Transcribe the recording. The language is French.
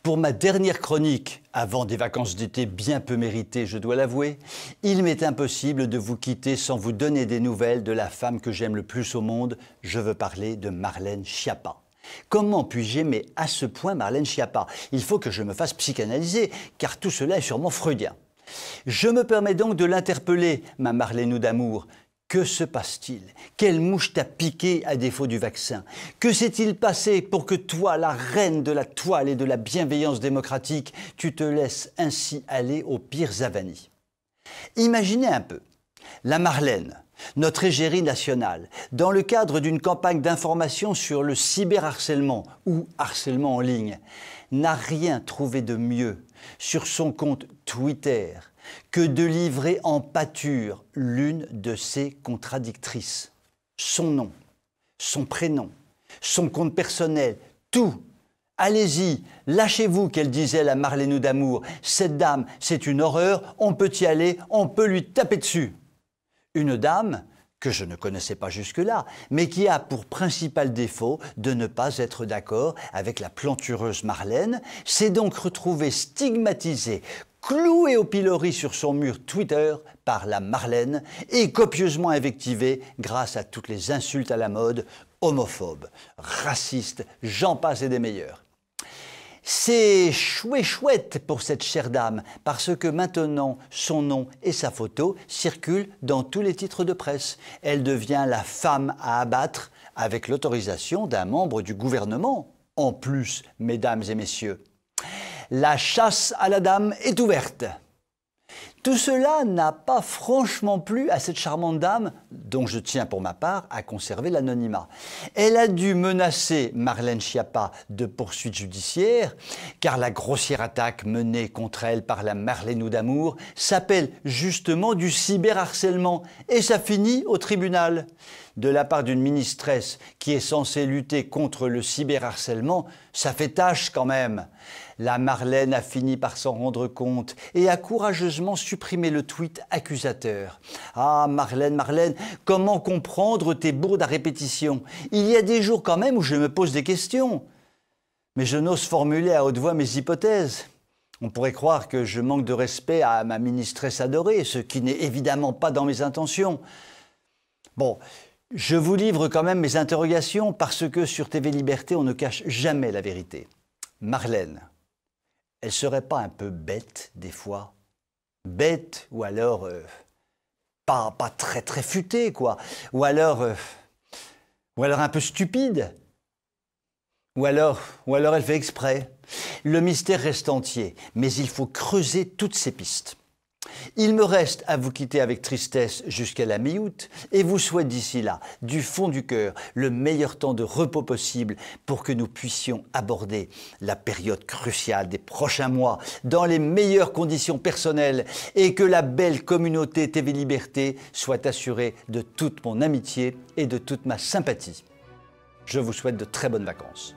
Pour ma dernière chronique, avant des vacances d'été bien peu méritées, je dois l'avouer, il m'est impossible de vous quitter sans vous donner des nouvelles de la femme que j'aime le plus au monde. Je veux parler de Marlène Schiappa. Comment puis-je aimer à ce point Marlène Schiappa? Il faut que je me fasse psychanalyser, car tout cela est sûrement freudien. Je me permets donc de l'interpeller, ma Marlène d'amour. Que se passe-t-il? Quelle mouche t'a piqué à défaut du vaccin? Que s'est-il passé pour que toi, la reine de la toile et de la bienveillance démocratique, tu te laisses ainsi aller aux pires avanies? Imaginez un peu, la Marlène, notre égérie nationale, dans le cadre d'une campagne d'information sur le cyberharcèlement ou harcèlement en ligne, n'a rien trouvé de mieux sur son compte Twitter que de livrer en pâture l'une de ses contradictrices. Son nom, son prénom, son compte personnel, tout. Allez-y, lâchez-vous, qu'elle disait la Marlène d'amour. Cette dame, c'est une horreur, on peut y aller, on peut lui taper dessus. Une dame que je ne connaissais pas jusque-là, mais qui a pour principal défaut de ne pas être d'accord avec la plantureuse Marlène, s'est donc retrouvée stigmatisée, clouée au pilori sur son mur Twitter par la Marlène et copieusement invectivée grâce à toutes les insultes à la mode, homophobes, racistes, j'en passe et des meilleurs. C'est chouette pour cette chère dame, parce que maintenant, son nom et sa photo circulent dans tous les titres de presse. Elle devient la femme à abattre avec l'autorisation d'un membre du gouvernement. En plus, mesdames et messieurs, la chasse à la dame est ouverte. Tout cela n'a pas franchement plu à cette charmante dame, dont je tiens pour ma part à conserver l'anonymat. Elle a dû menacer Marlène Schiappa de poursuites judiciaires, car la grossière attaque menée contre elle par la Marlène d'amour s'appelle justement du cyberharcèlement, et ça finit au tribunal. De la part d'une ministresse qui est censée lutter contre le cyberharcèlement, ça fait tâche quand même. La Marlène a fini par s'en rendre compte et a courageusement supprimé le tweet accusateur. Ah Marlène, comment comprendre tes bourdes à répétition? Il y a des jours quand même où je me pose des questions. Mais je n'ose formuler à haute voix mes hypothèses. On pourrait croire que je manque de respect à ma ministresse adorée, ce qui n'est évidemment pas dans mes intentions. Bon, je vous livre quand même mes interrogations parce que sur TV Liberté, on ne cache jamais la vérité. Marlène, elle serait pas un peu bête des fois? Bête ou alors pas très futée quoi? Ou alors un peu stupide? Ou alors elle fait exprès? Le mystère reste entier, mais il faut creuser toutes ces pistes. Il me reste à vous quitter avec tristesse jusqu'à la mi-août et vous souhaite d'ici là, du fond du cœur, le meilleur temps de repos possible pour que nous puissions aborder la période cruciale des prochains mois dans les meilleures conditions personnelles et que la belle communauté TV Liberté soit assurée de toute mon amitié et de toute ma sympathie. Je vous souhaite de très bonnes vacances.